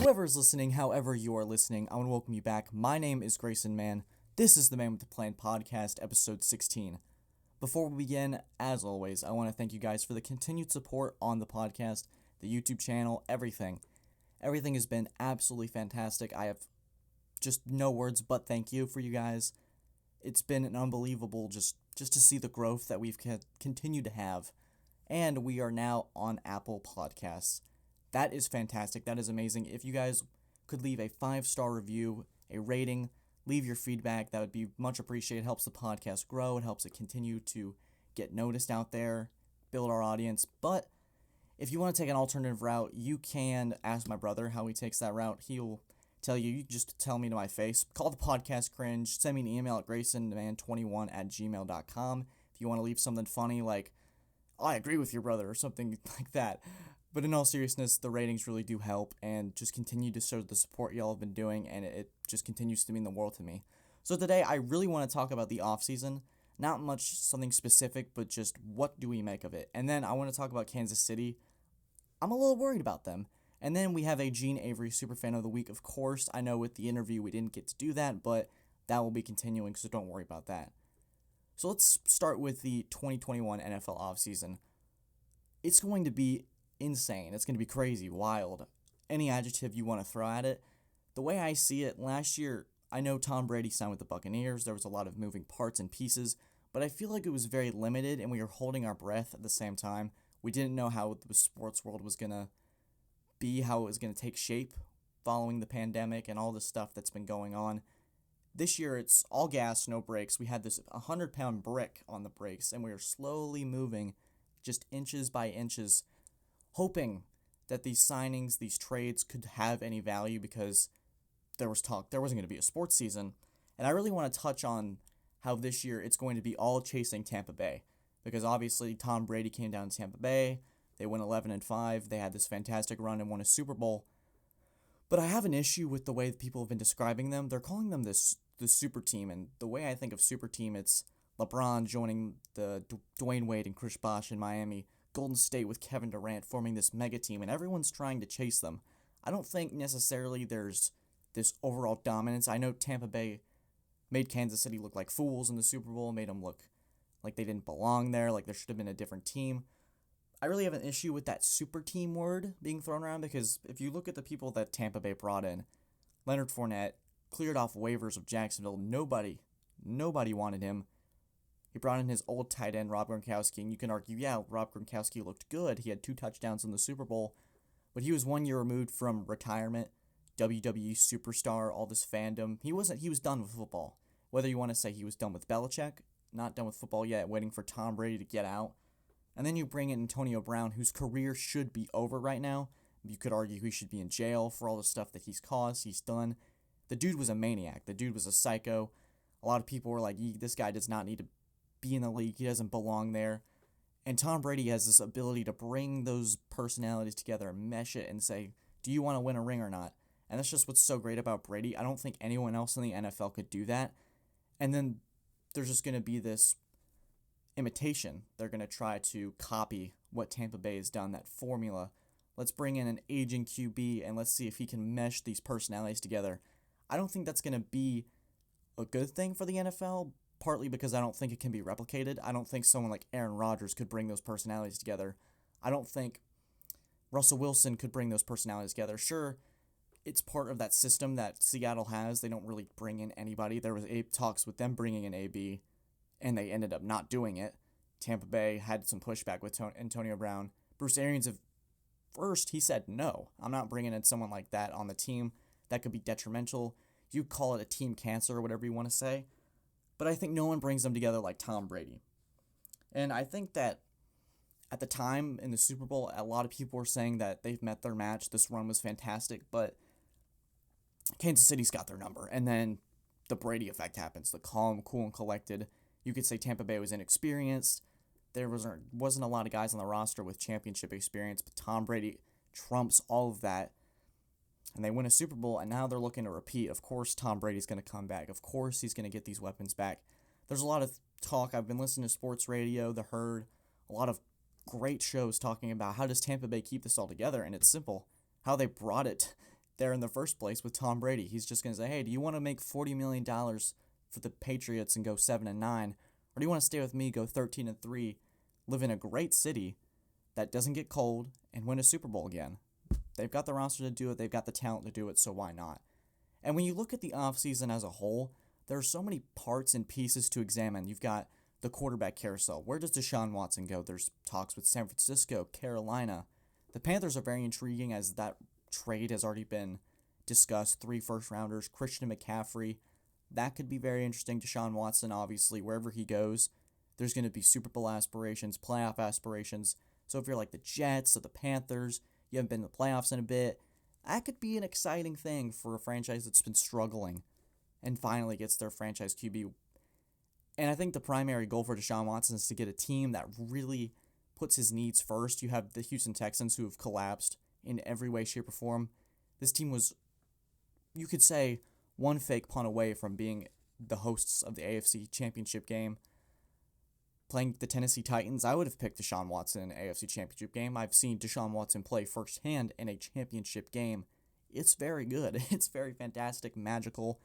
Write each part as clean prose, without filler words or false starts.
Whoever's listening, however you are listening, I want to welcome you back. My name is Grayson Mann. This is the Man with the Plan podcast, episode 16. Before we begin, as always, I want to thank you guys for the continued support on the podcast, the YouTube channel, everything. Everything has been absolutely fantastic. I have just no words but thank you for you guys. It's been an unbelievable just to see the growth that we've continued to have. And we are now on Apple Podcasts. That is fantastic. That is amazing. If you guys could leave a 5-star review, a rating, leave your feedback, that would be much appreciated. It helps the podcast grow. It helps it continue to get noticed out there, build our audience. But if you want to take an alternative route, you can ask my brother how he takes that route. He'll tell you. You just tell me to my face. Call the podcast cringe. Send me an email at graysonman21@gmail.com if you want to leave something funny like, I agree with your brother, or something like that. But in all seriousness, the ratings really do help, and just continue to show the support y'all have been doing, and it just continues to mean the world to me. So today, I really want to talk about the offseason. Not much something specific, but just what do we make of it? And then I want to talk about Kansas City. I'm a little worried about them. And then we have a Gene Avery Superfan of the Week, of course. I know with the interview we didn't get to do that, but that will be continuing, so don't worry about that. So let's start with the 2021 NFL offseason. It's going to be insane. It's going to be crazy, wild. Any adjective you want to throw at it. The way I see it, last year, I know Tom Brady signed with the Buccaneers. There was a lot of moving parts and pieces, but I feel like it was very limited, and we were holding our breath at the same time. We didn't know how the sports world was going to be, how it was going to take shape following the pandemic and all the stuff that's been going on. This year, it's all gas, no brakes. We had this 100-pound brick on the brakes, and we were slowly moving just inches by inches, hoping that these signings, these trades could have any value because there was talk there wasn't going to be a sports season. And I really want to touch on how this year it's going to be all chasing Tampa Bay, because obviously Tom Brady came down to Tampa Bay. They went 11-5. They had this fantastic run and won a Super Bowl. But I have an issue with the way that people have been describing them. They're calling them this super team, and the way I think of super team, it's LeBron joining the Dwayne Wade and Chris Bosh in Miami, Golden State with Kevin Durant forming this mega team, and everyone's trying to chase them. I don't think necessarily there's this overall dominance. I know Tampa Bay made Kansas City look like fools in the Super Bowl, made them look like they didn't belong there, like there should have been a different team. I really have an issue with that super team word being thrown around, because if you look at the people that Tampa Bay brought in, Leonard Fournette cleared off waivers of Jacksonville. Nobody wanted him. He brought in his old tight end, Rob Gronkowski, and you can argue, yeah, Rob Gronkowski looked good. He had 2 touchdowns in the Super Bowl, but he was 1 year removed from retirement, WWE superstar, all this fandom. He was done with football. Whether you want to say he was done with Belichick, not done with football yet, waiting for Tom Brady to get out. And then you bring in Antonio Brown, whose career should be over right now. You could argue he should be in jail for all the stuff that he's caused, he's done. The dude was a maniac. The dude was a psycho. A lot of people were like, this guy does not need to be in the league. He doesn't belong there. And Tom Brady has this ability to bring those personalities together and mesh it and say, do you want to win a ring or not? And that's just what's so great about Brady. I don't think anyone else in the NFL could do that. And then there's just going to be this imitation. They're going to try to copy what Tampa Bay has done, that formula. Let's bring in an aging QB and let's see if he can mesh these personalities together. I don't think that's going to be a good thing for the NFL, partly because I don't think it can be replicated. I don't think someone like Aaron Rodgers could bring those personalities together. I don't think Russell Wilson could bring those personalities together. Sure, it's part of that system that Seattle has. They don't really bring in anybody. There was talks with them bringing in AB, and they ended up not doing it. Tampa Bay had some pushback with Antonio Brown. Bruce Arians, first, he said, no, I'm not bringing in someone like that on the team. That could be detrimental. You call it a team cancer or whatever you want to say. But I think no one brings them together like Tom Brady. And I think that at the time in the Super Bowl, a lot of people were saying that they've met their match. This run was fantastic, but Kansas City's got their number. And then the Brady effect happens. The calm, cool, and collected. You could say Tampa Bay was inexperienced. There wasn't a lot of guys on the roster with championship experience, but Tom Brady trumps all of that. And they win a Super Bowl, and now they're looking to repeat. Of course, Tom Brady's going to come back. Of course, he's going to get these weapons back. There's a lot of talk. I've been listening to sports radio, The Herd, a lot of great shows talking about how does Tampa Bay keep this all together, and it's simple. How they brought it there in the first place with Tom Brady. He's just going to say, hey, do you want to make $40 million for the Patriots and go 7-9? Or do you want to stay with me, go 13-3, live in a great city that doesn't get cold, and win a Super Bowl again? They've got the roster to do it. They've got the talent to do it, so why not? And when you look at the offseason as a whole, there are so many parts and pieces to examine. You've got the quarterback carousel. Where does Deshaun Watson go? There's talks with San Francisco, Carolina. The Panthers are very intriguing as that trade has already been discussed. 3 first-rounders, Christian McCaffrey. That could be very interesting. Deshaun Watson, obviously, wherever he goes, there's going to be Super Bowl aspirations, playoff aspirations. So if you're like the Jets or the Panthers, you haven't been in the playoffs in a bit, that could be an exciting thing for a franchise that's been struggling and finally gets their franchise QB. And I think the primary goal for Deshaun Watson is to get a team that really puts his needs first. You have the Houston Texans, who have collapsed in every way, shape, or form. This team was, you could say, one fake punt away from being the hosts of the AFC Championship game. Playing the Tennessee Titans, I would have picked Deshaun Watson in an AFC Championship game. I've seen Deshaun Watson play firsthand in a championship game. It's very good. It's very fantastic, magical.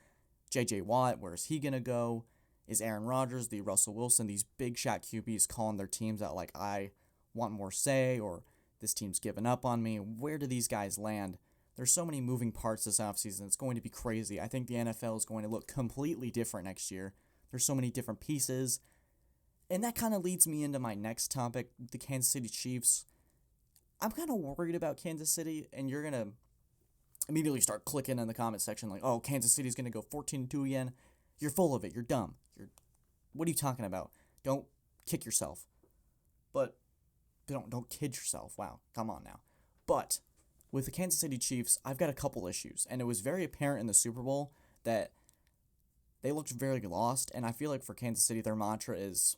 J.J. Watt, where's he going to go? Is Aaron Rodgers, the Russell Wilson, these big shot QBs calling their teams out like, I want more say, or this team's given up on me? Where do these guys land? There's so many moving parts this offseason. It's going to be crazy. I think the NFL is going to look completely different next year. There's so many different pieces. And that kind of leads me into my next topic, the Kansas City Chiefs. I'm kind of worried about Kansas City, and you're going to immediately start clicking in the comment section like, oh, Kansas City's going to go 14-2 again. You're full of it. You're dumb. What are you talking about? Don't kick yourself. But don't kid yourself. Wow, come on now. But with the Kansas City Chiefs, I've got a couple issues, and it was very apparent in the Super Bowl that they looked very lost, and I feel like for Kansas City, their mantra is,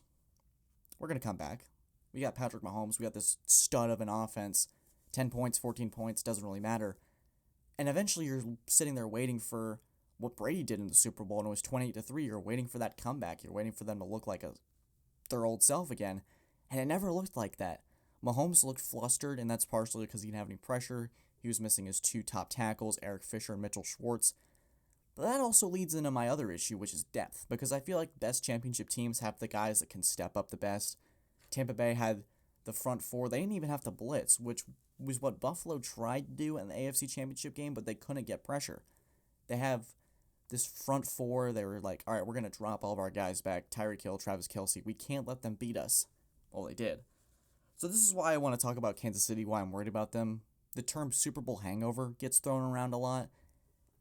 we're going to come back. We got Patrick Mahomes. We got this stud of an offense. 10 points, 14 points, doesn't really matter. And eventually you're sitting there waiting for what Brady did in the Super Bowl, and it was 28-3. You're waiting for that comeback. You're waiting for them to look like their old self again. And it never looked like that. Mahomes looked flustered, and that's partially because he didn't have any pressure. He was missing his 2 top tackles, Eric Fisher and Mitchell Schwartz. But that also leads into my other issue, which is depth, because I feel like best championship teams have the guys that can step up the best. Tampa Bay had the front 4. They didn't even have to blitz, which was what Buffalo tried to do in the AFC Championship game, but they couldn't get pressure. They have this front 4. They were like, all right, we're going to drop all of our guys back. Tyreek Hill, Travis Kelce. We can't let them beat us. Well, they did. So this is why I want to talk about Kansas City, why I'm worried about them. The term Super Bowl hangover gets thrown around a lot.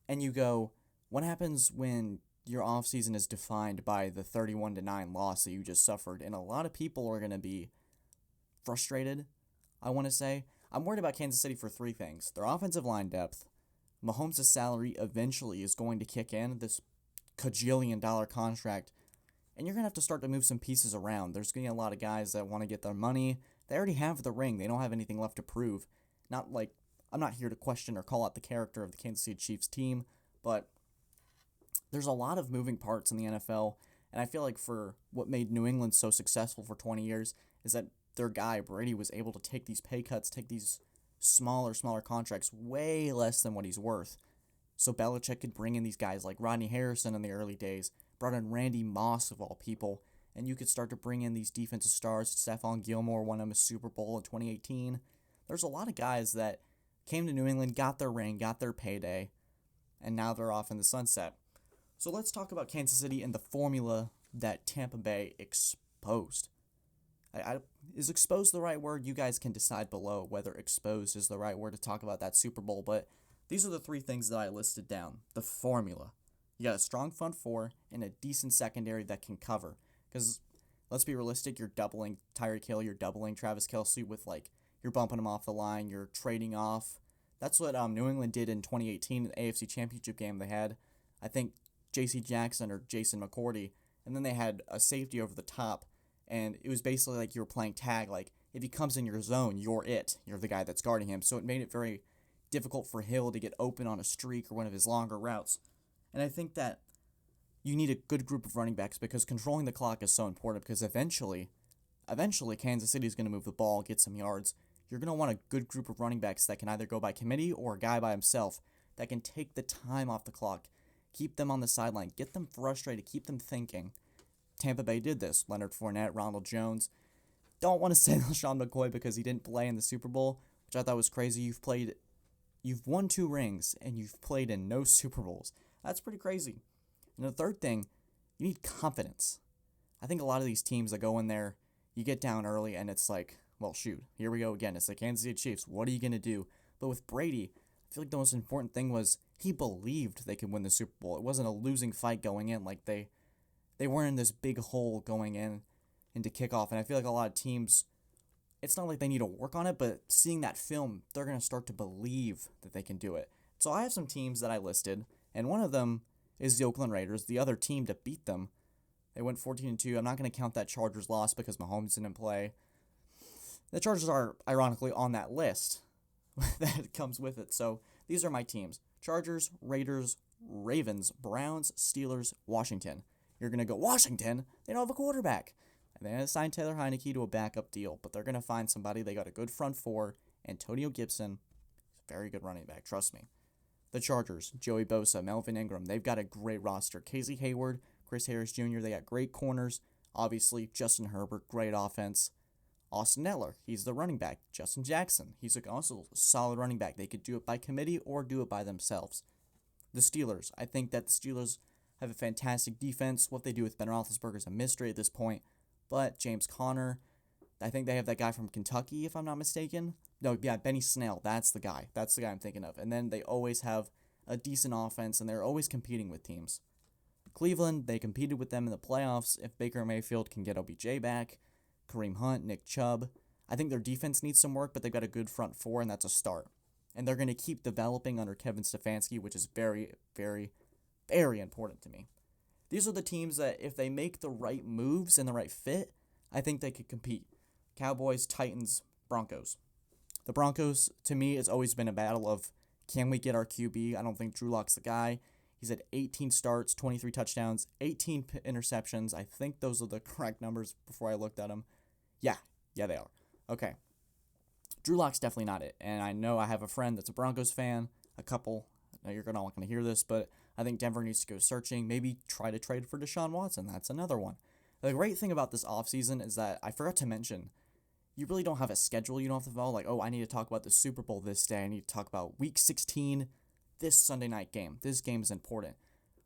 And you go, what happens when your offseason is defined by the 31-9 loss that you just suffered? And a lot of people are going to be frustrated, I want to say. I'm worried about Kansas City for 3 things. Their offensive line depth. Mahomes' salary eventually is going to kick in, this $1,000,000,000 contract. And you're going to have to start to move some pieces around. There's going to be a lot of guys that want to get their money. They already have the ring. They don't have anything left to prove. Not like, I'm not here to question or call out the character of the Kansas City Chiefs team, but there's a lot of moving parts in the NFL, and I feel like for what made New England so successful for 20 years is that their guy, Brady, was able to take these pay cuts, take these smaller contracts, way less than what he's worth. So Belichick could bring in these guys like Rodney Harrison in the early days, brought in Randy Moss of all people, and you could start to bring in these defensive stars. Stephon Gilmore won him a Super Bowl in 2018. There's a lot of guys that came to New England, got their ring, got their payday, and now they're off in the sunset. So let's talk about Kansas City and the formula that Tampa Bay exposed. Is exposed the right word? You guys can decide below whether exposed is the right word to talk about that Super Bowl, but these are the 3 things that I listed down. The formula. You got a strong front 4 and a decent secondary that can cover. Because, let's be realistic, you're doubling Tyreek Hill, you're doubling Travis Kelce with, you're bumping them off the line, you're trading off. That's what New England did in 2018 in the AFC Championship game. They had, I think, J.C. Jackson or Jason McCourty, and then they had a safety over the top, and it was basically like you were playing tag. Like, if he comes in your zone, you're it. You're the guy that's guarding him. So it made it very difficult for Hill to get open on a streak or one of his longer routes. And I think that you need a good group of running backs because controlling the clock is so important because eventually Kansas City is going to move the ball, get some yards. You're going to want a good group of running backs that can either go by committee or a guy by himself that can take the time off the clock, keep them on the sideline, get them frustrated, keep them thinking. Tampa Bay did this. Leonard Fournette, Ronald Jones. Don't want to say LaShawn McCoy because he didn't play in the Super Bowl, which I thought was crazy. You've won 2 rings, and you've played in no Super Bowls. That's pretty crazy. And the third thing, you need confidence. I think a lot of these teams that go in there, you get down early, and it's like, well, shoot, here we go again. It's the Kansas City Chiefs. What are you going to do? But with Brady, I feel like the most important thing was he believed they could win the Super Bowl. It wasn't a losing fight going in. Like, they weren't in this big hole going into kickoff. And I feel like a lot of teams, it's not like they need to work on it, but seeing that film, they're going to start to believe that they can do it. So I have some teams that I listed, and one of them is the Oakland Raiders, the other team to beat them. They went 14-2. I'm not going to count that Chargers loss because Mahomes didn't play. The Chargers are, ironically, on that list that comes with it. So these are my teams. Chargers, Raiders, Ravens, Browns, Steelers, Washington. You're going to go, Washington? They don't have a quarterback. And they assigned Taylor Heineke to a backup deal, but they're going to find somebody. They got a good front four. Antonio Gibson, very good running back, trust me. The Chargers, Joey Bosa, Melvin Ingram, they've got a great roster. Casey Hayward, Chris Harris Jr., they got great corners. Obviously, Justin Herbert, great offense. Austin Eckler, he's the running back. Justin Jackson, he's also a solid running back. They could do it by committee or do it by themselves. The Steelers, I think that the Steelers have a fantastic defense. What they do with Ben Roethlisberger is a mystery at this point. But James Conner, I think they have that guy from Kentucky, if I'm not mistaken. No, yeah, Benny Snell, that's the guy. That's the guy I'm thinking of. And then they always have a decent offense, and they're always competing with teams. Cleveland, they competed with them in the playoffs. If Baker Mayfield can get OBJ back, Kareem Hunt, Nick Chubb, I think their defense needs some work, but they've got a good front four, and that's a start. And they're going to keep developing under Kevin Stefanski, which is very, very, very important to me. These are the teams that if they make the right moves and the right fit, I think they could compete. Cowboys, Titans, Broncos. The Broncos, to me, has always been a battle of, can we get our QB? I don't think Drew Lock's the guy. He's had 18 starts, 23 touchdowns, 18 interceptions. I think those are the correct numbers before I looked at them. Yeah, they are. Okay. Drew Lock's definitely not it. And I know I have a friend that's a Broncos fan, a couple. I know you're not going to hear this, but I think Denver needs to go searching. Maybe try to trade for Deshaun Watson. That's another one. The great thing about this offseason is that I forgot to mention, you really don't have a schedule. You don't have to follow like, oh, I need to talk about the Super Bowl this day. I need to talk about Week 16, this Sunday night game. This game is important.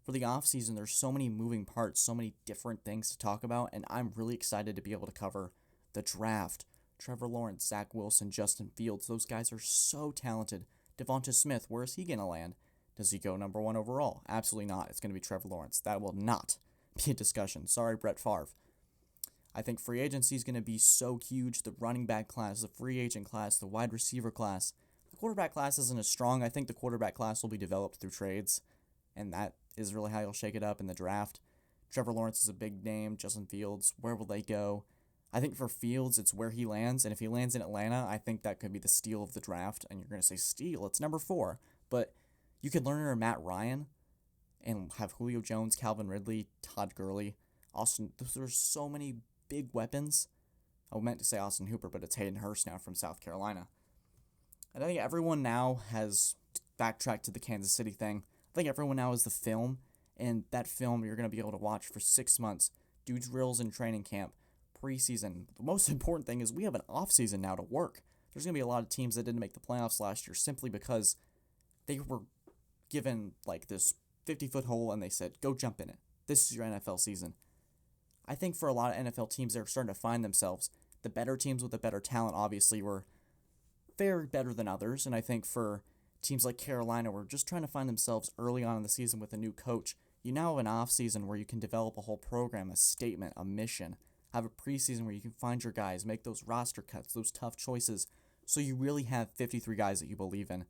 For the offseason, there's so many moving parts, so many different things to talk about, and I'm really excited to be able to cover the draft. Trevor Lawrence, Zach Wilson, Justin Fields, those guys are so talented. Devonta Smith, where is he going to land? Does he go number 1 overall? Absolutely not. It's going to be Trevor Lawrence. That will not be a discussion. Sorry, Brett Favre. I think free agency is going to be so huge. The running back class, the free agent class, the wide receiver class. The quarterback class isn't as strong. I think the quarterback class will be developed through trades, and that is really how you'll shake it up in the draft. Trevor Lawrence is a big name. Justin Fields, where will they go? I think for Fields, it's where he lands, and if he lands in Atlanta, I think that could be the steal of the draft, and you're going to say, steal, it's number 4, but you could learn under Matt Ryan and have Julio Jones, Calvin Ridley, Todd Gurley, Austin. There's so many big weapons. I meant to say Austin Hooper, but it's Hayden Hurst now from South Carolina. And I think everyone now has backtracked to the Kansas City thing. I think everyone now has the film, and that film you're going to be able to watch for 6 months, do drills in training camp, preseason. The most important thing is we have an offseason now to work. There's going to be a lot of teams that didn't make the playoffs last year simply because they were given like this 50-foot hole and they said, go jump in it. This is your NFL season. I think for a lot of NFL teams, they're starting to find themselves. The better teams with the better talent, obviously, were very better than others. And I think for teams like Carolina, were just trying to find themselves early on in the season with a new coach. You now have an offseason where you can develop a whole program, a statement, a mission. Have a preseason where you can find your guys, make those roster cuts, those tough choices. So you really have 53 guys that you believe in.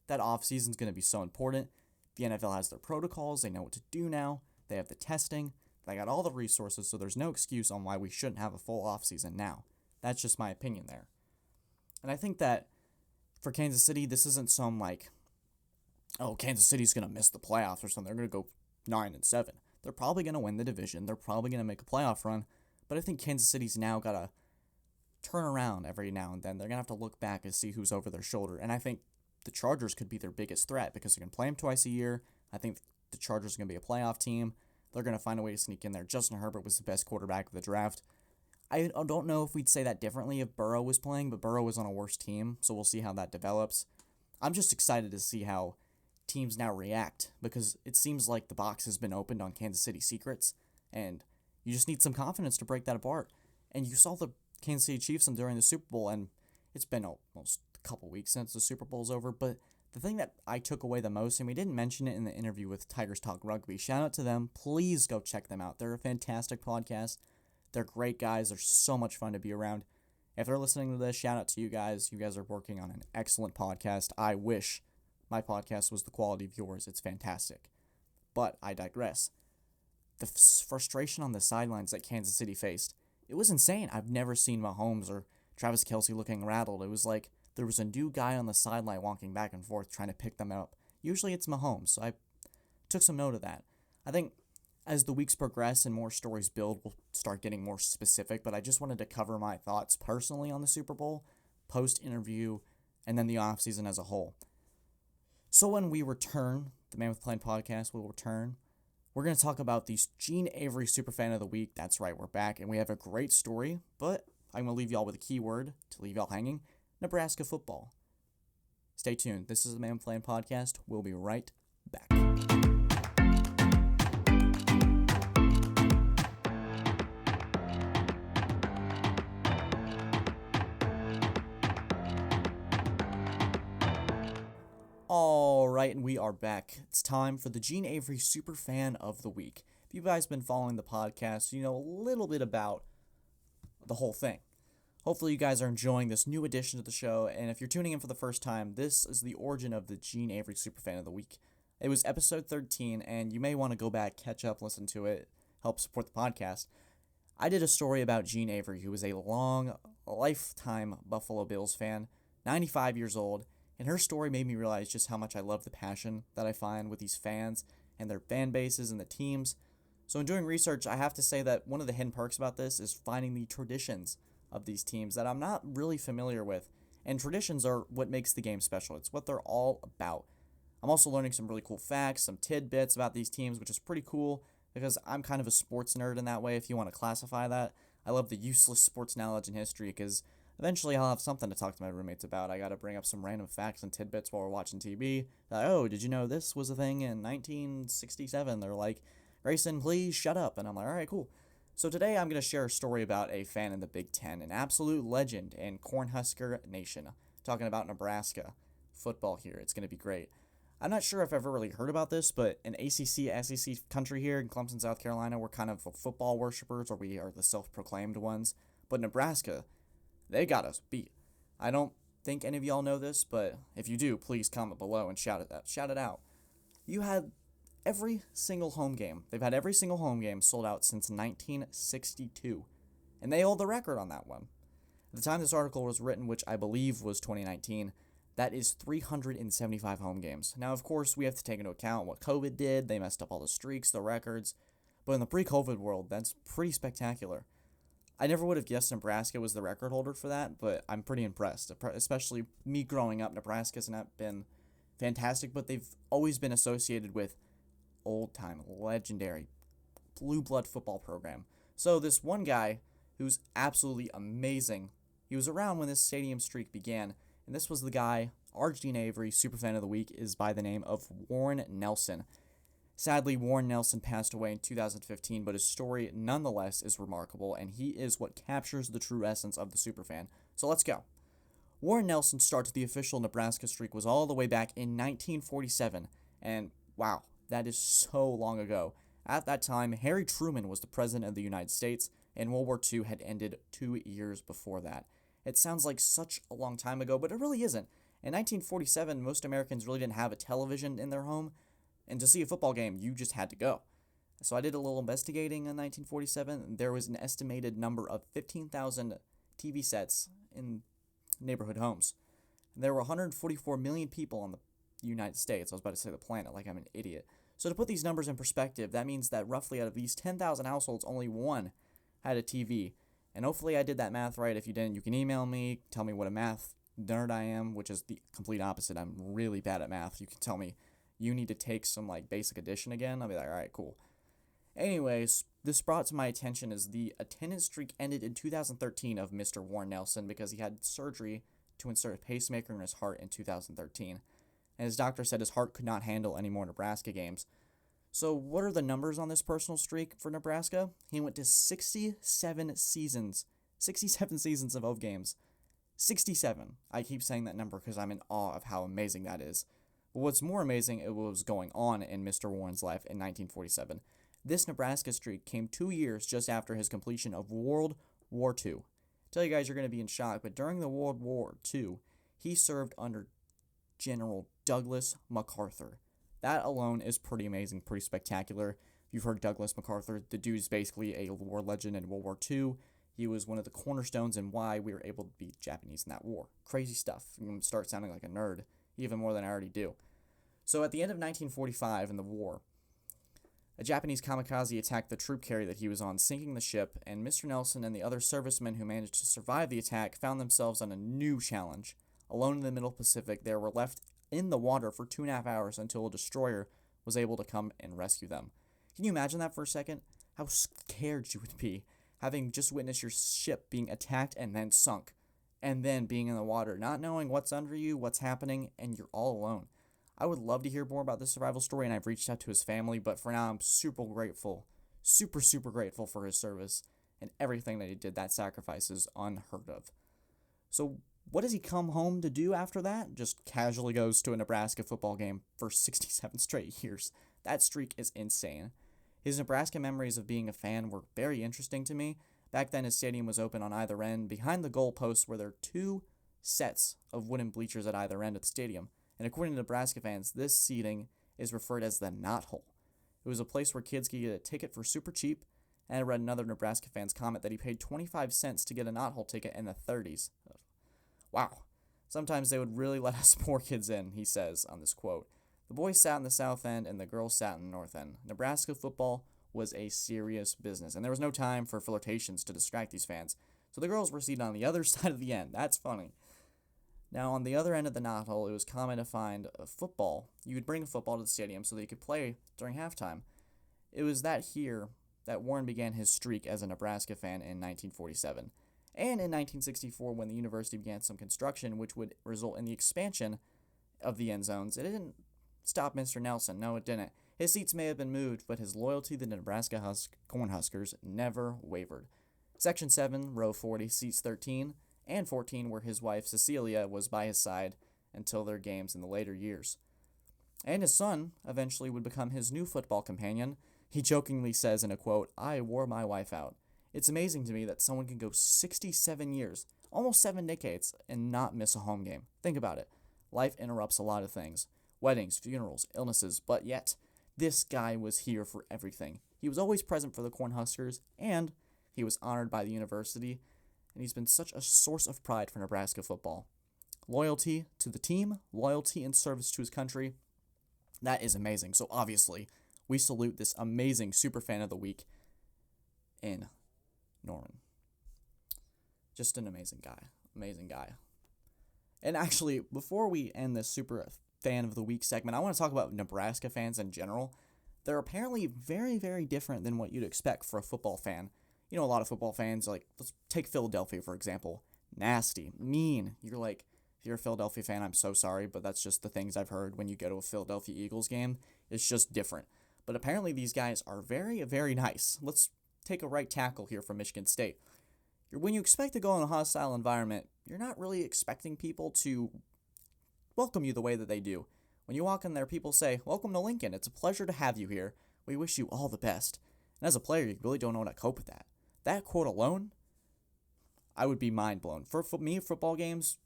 That offseason is going to be so important. The NFL has their protocols. They know what to do now. They have the testing. They got all the resources, so there's no excuse on why we shouldn't have a full offseason now. That's just my opinion there. And I think that for Kansas City, this isn't some like, oh, Kansas City's going to miss the playoffs or something. They're going to go 9-7. They're probably going to win the division. They're probably going to make a playoff run. But I think Kansas City's now got to turn around every now and then. They're going to have to look back and see who's over their shoulder. And I think the Chargers could be their biggest threat because they're going to play them twice a year. I think the Chargers are going to be a playoff team. They're going to find a way to sneak in there. Justin Herbert was the best quarterback of the draft. I don't know if we'd say that differently if Burrow was playing, but Burrow was on a worse team, so we'll see how that develops. I'm just excited to see how teams now react because it seems like the box has been opened on Kansas City secrets, and you just need some confidence to break that apart. And you saw the Kansas City Chiefs during the Super Bowl, and it's been almost a couple weeks since the Super Bowl's over, but the thing that I took away the most, and we didn't mention it in the interview with Tigers Talk Rugby, shout out to them. Please go check them out. They're a fantastic podcast. They're great guys. They're so much fun to be around. If they're listening to this, shout out to you guys. You guys are working on an excellent podcast. I wish my podcast was the quality of yours. It's fantastic. But I digress. The frustration on the sidelines that Kansas City faced, it was insane. I've never seen Mahomes or Travis Kelce looking rattled. It was like there was a new guy on the sideline walking back and forth trying to pick them up. Usually it's Mahomes, so I took some note of that. I think as the weeks progress and more stories build, we'll start getting more specific, but I just wanted to cover my thoughts personally on the Super Bowl, post-interview, and then the offseason as a whole. So when we return, the Man with a Plan podcast will return, we're going to talk about the Gene Avery Superfan of the Week. That's right, we're back, and we have a great story, but I'm going to leave y'all with a key word to leave y'all hanging: Nebraska football. Stay tuned. This is the Man with a Plan podcast. We'll be right back. Alright, and we are back. It's time for the Gene Avery Superfan of the Week. If you guys been following the podcast, you know a little bit about the whole thing. Hopefully you guys are enjoying this new addition to the show, and if you're tuning in for the first time, this is the origin of the Gene Avery Superfan of the Week. It was episode 13, and you may want to go back, catch up, listen to it, help support the podcast. I did a story about Gene Avery, who was a lifetime Buffalo Bills fan, 95 years old, and her story made me realize just how much I love the passion that I find with these fans and their fan bases and the teams. So in doing research, I have to say that one of the hidden perks about this is finding the traditions of these teams that I'm not really familiar with. And traditions are what makes the game special. It's what they're all about. I'm also learning some really cool facts, some tidbits about these teams, which is pretty cool because I'm kind of a sports nerd in that way, if you want to classify that. I love the useless sports knowledge and history because eventually I'll have something to talk to my roommates about. I got to bring up some random facts and tidbits while we're watching TV. Like, oh, did you know this was a thing in 1967? They're like, Grayson, please shut up. And I'm like, all right, cool. So today I'm going to share a story about a fan in the Big Ten, an absolute legend in Cornhusker Nation. Talking about Nebraska football here. It's going to be great. I'm not sure if I've ever really heard about this, but in ACC, SEC country here in Clemson, South Carolina, we're kind of football worshipers, or we are the self-proclaimed ones. But Nebraska, they got us beat. I don't think any of y'all know this, but if you do, please comment below and shout it out. You had every single home game. They've had every single home game sold out since 1962, and they hold the record on that one. At the time this article was written, which I believe was 2019, that is 375 home games. Now, of course, we have to take into account what COVID did. They messed up all the streaks, the records, but in the pre-COVID world, that's pretty spectacular. I never would have guessed Nebraska was the record holder for that, but I'm pretty impressed. Especially me growing up, Nebraska's not been fantastic, but they've always been associated with old-time, legendary, blue blood football program. So this one guy who's absolutely amazing, he was around when this stadium streak began, and this was the guy, our Gene Avery Superfan of the Week, is by the name of Warren Nelson. Sadly, Warren Nelson passed away in 2015, but his story nonetheless is remarkable, and he is what captures the true essence of the superfan. So let's go. Warren Nelson's start to the official Nebraska streak was all the way back in 1947, and wow, that is so long ago. At that time, Harry Truman was the president of the United States, and World War II had ended 2 years before that. It sounds like such a long time ago, but it really isn't. In 1947, most Americans really didn't have a television in their home, and to see a football game, you just had to go. So I did a little investigating in 1947. There was an estimated number of 15,000 TV sets in neighborhood homes. There were 144 million people on the United States. I was about to say the planet, like I'm an idiot. So to put these numbers in perspective, that means that roughly out of these 10,000 households, only one had a TV. And hopefully I did that math right. If you didn't, you can email me, tell me what a math nerd I am, which is the complete opposite. I'm really bad at math. You can tell me you need to take some like basic addition again. I'll be like, all right, cool. Anyways, this brought to my attention is the attendance streak ended in 2013 of Mr. Warren Nelson because he had surgery to insert a pacemaker in his heart in 2013. And his doctor said his heart could not handle any more Nebraska games. So what are the numbers on this personal streak for Nebraska? He went to 67 seasons of O games. 67. I keep saying that number because I'm in awe of how amazing that is. But what's more amazing is what was going on in Mr. Warren's life in 1947. This Nebraska streak came 2 years just after his completion of World War II. Tell you guys you're going to be in shock, but during the World War II, he served under General Douglas MacArthur. That alone is pretty amazing, pretty spectacular. If you've heard Douglas MacArthur, the dude's basically a war legend in World War II. He was one of the cornerstones in why we were able to beat the Japanese in that war. Crazy stuff. I'm going to start sounding like a nerd, even more than I already do. So at the end of 1945 in the war, a Japanese kamikaze attacked the troop carrier that he was on, sinking the ship, and Mr. Nelson and the other servicemen who managed to survive the attack found themselves on a new challenge. Alone in the Middle Pacific, they were left in the water for 2.5 hours until a destroyer was able to come and rescue them. Can you imagine that for a second? How scared you would be, having just witnessed your ship being attacked and then sunk, and then being in the water, not knowing what's under you, what's happening, and you're all alone. I would love to hear more about this survival story, and I've reached out to his family, but for now I'm super grateful for his service and everything that he did. That sacrifice is unheard of. So what does he come home to do after that? Just casually goes to a Nebraska football game for 67 straight years. That streak is insane. His Nebraska memories of being a fan were very interesting to me. Back then his stadium was open on either end. Behind the goalposts were there 2 sets of wooden bleachers at either end of the stadium. And according to Nebraska fans, this seating is referred as the knot hole. It was a place where kids could get a ticket for super cheap, and I read another Nebraska fan's comment that he paid 25 cents to get a knot hole ticket in the 30s. Wow. Sometimes they would really let us poor kids in, he says on this quote. The boys sat in the south end and the girls sat in the north end. Nebraska football was a serious business, and there was no time for flirtations to distract these fans. So the girls were seated on the other side of the end. That's funny. Now, on the other end of the knot hole, it was common to find a football. You would bring a football to the stadium so that you could play during halftime. It was here that Warren began his streak as a Nebraska fan in 1947. And in 1964, when the university began some construction, which would result in the expansion of the end zones, it didn't stop Mr. Nelson. No, it didn't. His seats may have been moved, but his loyalty to the Nebraska Cornhuskers never wavered. Section 7, row 40, seats 13 and 14, where his wife Cecilia was by his side until their games in the later years. And his son eventually would become his new football companion. He jokingly says in a quote, "I wore my wife out. It's amazing to me that someone can go 67 years, almost 7 decades, and not miss a home game. Think about it. Life interrupts a lot of things. Weddings, funerals, illnesses, but yet, this guy was here for everything. He was always present for the Cornhuskers, and he was honored by the university, and he's been such a source of pride for Nebraska football. Loyalty to the team, loyalty and service to his country, that is amazing. So obviously, we salute this amazing Superfan of the Week in Norman. Just an amazing guy. And actually, before we end this Super Fan of the Week segment, I want to talk about Nebraska fans in general. They're apparently very, very different than what you'd expect for a football fan. You know, a lot of football fans, like, let's take Philadelphia, for example. Nasty, mean. You're like, if you're a Philadelphia fan, I'm so sorry, but that's just the things I've heard when you go to a Philadelphia Eagles game. It's just different. But apparently these guys are very, very nice. Let's take a right tackle here from Michigan State. When you expect to go in a hostile environment, you're not really expecting people to welcome you the way that they do. When you walk in there, people say, "Welcome to Lincoln. It's a pleasure to have you here. We wish you all the best." And as a player, you really don't know how to cope with that. That quote alone, I would be mind blown. For me, football games,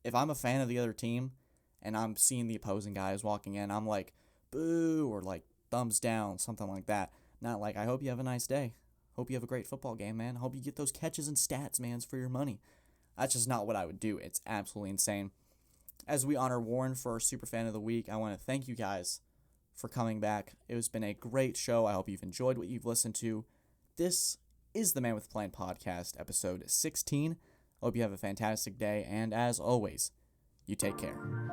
if I'm a fan of the other team and I'm seeing the opposing guys walking in, I'm like, boo, or like thumbs down, something like that. Not like, I hope you have a nice day. Hope you have a great football game, man. Hope you get those catches and stats, man, for your money. That's just not what I would do. It's absolutely insane. As we honor Warren for our Super Fan of the Week, I want to thank you guys for coming back. It has been a great show. I hope you've enjoyed what you've listened to. This is the Man with a Plan podcast, episode 16. Hope you have a fantastic day, and as always, you take care.